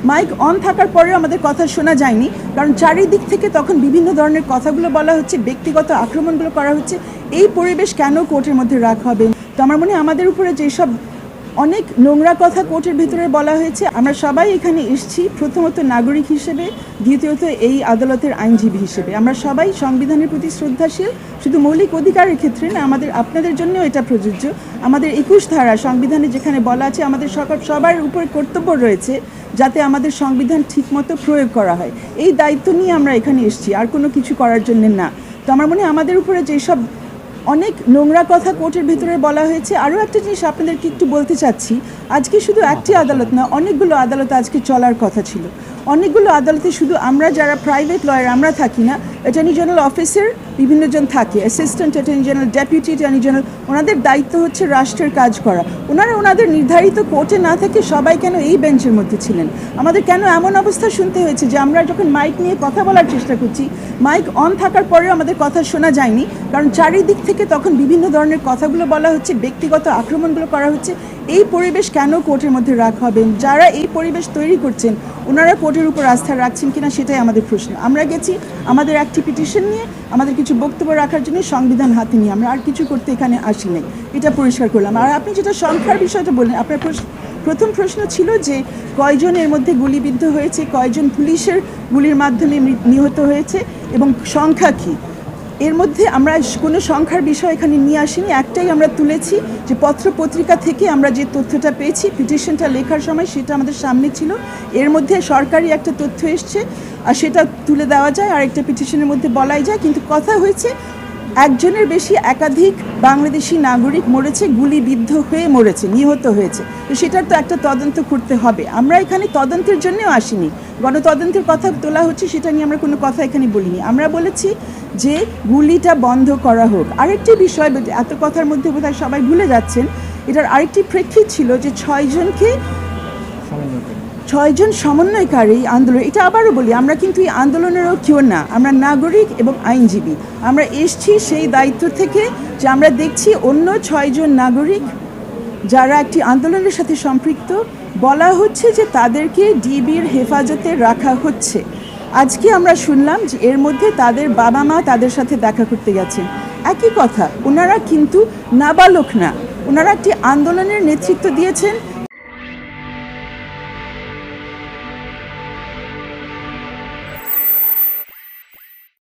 Mic on থাকার পরেও আমাদের কথা শোনা যায়নি, কারণ চারিদিক থেকে তখন বিভিন্ন ধরনের কথাগুলো বলা হচ্ছে, ব্যক্তিগত আক্রমণগুলো করা হচ্ছে। এই পরিবেশ কেন কোর্টের মধ্যে রাখা হবে? তো আমার মনে হয় আমাদের উপরে যেসব অনেক নোংরা কথা কোর্টের ভিতরে বলা হয়েছে, আমরা সবাই এখানে এসেছি প্রথমত নাগরিক হিসেবে, দ্বিতীয়ত এই আদালতের আইনজীবী হিসেবে। আমরা সবাই সংবিধানের প্রতি শ্রদ্ধাশীল, শুধু মৌলিক অধিকারের ক্ষেত্রে না, আপনাদের জন্যও এটা প্রযোজ্য। আমাদের 21 ধারা সংবিধানে যেখানে বলা আছে আমাদের সবার উপরে কর্তব্য রয়েছে যাতে আমাদের সংবিধান ঠিকমতো প্রয়োগ করা হয়, এই দায়িত্ব নিয়ে আমরা এখানে এসেছি, আর কোনো কিছু করার জন্য না। তো আমার মনে হয় আমাদের উপরে যেসব অনেক নোংরা কথা কোর্টের ভিতরে বলা হয়েছে, আরও একটা জিনিস আপনাদেরকে একটু বলতে চাচ্ছি, আজকে শুধু একটি আদালত না, অনেকগুলো আদালত আজকে চলার কথা ছিল। অনেকগুলো আদালতে শুধু আমরা যারা প্রাইভেট লয়ার আমরা থাকি না, অ্যাটর্নি জেনারেল অফিসের বিভিন্নজন থাকে, assistant attorney general, deputy attorney general, ওনাদের দায়িত্ব হচ্ছে রাষ্ট্রের কাজ করা। ওনাদের নির্ধারিত কোর্টে না থেকে সবাই কেন এই বেঞ্চের মধ্যে ছিলেন? আমাদের কেন এমন অবস্থা শুনতে হয়েছে যে আমরা যখন মাইক নিয়ে কথা বলার চেষ্টা করছি, মাইক অন থাকার পরেও আমাদের কথা শোনা যায়নি, কারণ চারিদিক থেকে তখন বিভিন্ন ধরনের কথাগুলো বলা হচ্ছে, ব্যক্তিগত আক্রমণগুলো করা হচ্ছে। এই পরিবেশ কেন কোর্টের মধ্যে রাখা হবে? যারা এই পরিবেশ তৈরি করছেন ওনারা কোর্টের উপর আস্থা রাখছেন কিনা সেটাই আমাদের প্রশ্ন। আমরা গেছি আমাদের একটি পিটিশন নিয়ে, আমাদের কিছু বক্তব্য রাখার জন্য, সংবিধান হাতে নিয়ে, আমরা আর কিছু করতে এখানে আসি নাই, এটা পরিষ্কার করলাম। আর আপনি যেটা সংখ্যার বিষয়টা বললেন, আপনার প্রথম প্রশ্ন ছিল যে কয়জন এর মধ্যে গুলিবিদ্ধ হয়েছে, কয়জন পুলিশের গুলির মাধ্যমে নিহত হয়েছে এবং সংখ্যা কী। এর মধ্যে আমরা কোনো সংখ্যার বিষয় এখানে নিয়ে আসিনি, একটাই আমরা তুলেছি যে পত্রপত্রিকা থেকে আমরা যে তথ্যটা পেয়েছি পিটিশনটা লেখার সময় সেটা আমাদের সামনে ছিল। এর মধ্যে সরকারি একটা তথ্য এসছে আর সেটা তুলে দেওয়া যায়, আর একটা পিটিশনের মধ্যে বলাই যায়, কিন্তু কথা হয়েছে একজনের বেশি একাধিক বাংলাদেশি নাগরিক মরেছে, গুলিবিদ্ধ হয়ে মরেছে, নিহত হয়েছে। তো সেটার তো একটা তদন্ত করতে হবে। আমরা এখানে তদন্তের জন্যও আসিনি, গণতদন্তের কথা তোলা হচ্ছে, সেটা নিয়ে আমরা কোনো কথা এখানে বলিনি। আমরা বলেছি যে গুলিটা বন্ধ করা হোক। আরেকটি বিষয়, এত কথার মধ্যে বোধহয় সবাই ভুলে যাচ্ছেন, এটার আরেকটি প্রেক্ষিত ছিল যে 6জন সমন্বয়কারী আন্দোলন। এটা আবারও বলি, আমরা কিন্তু এই আন্দোলনেরও কেউ না, আমরা নাগরিক এবং আইনজীবী। আমরা এসছি সেই দায়িত্ব থেকে যে আমরা দেখছি অন্য 6জন নাগরিক যারা একটি আন্দোলনের সাথে সম্পৃক্ত, বলা হচ্ছে যে তাদেরকে ডিবির হেফাজতে রাখা হচ্ছে। আজকে আমরা শুনলাম যে এর মধ্যে তাদের বাবা মা তাদের সাথে দেখা করতে গেছেন। একই কথা, ওনারা কিন্তু নাবালক না, ওনারা একটি আন্দোলনের নেতৃত্ব দিয়েছেন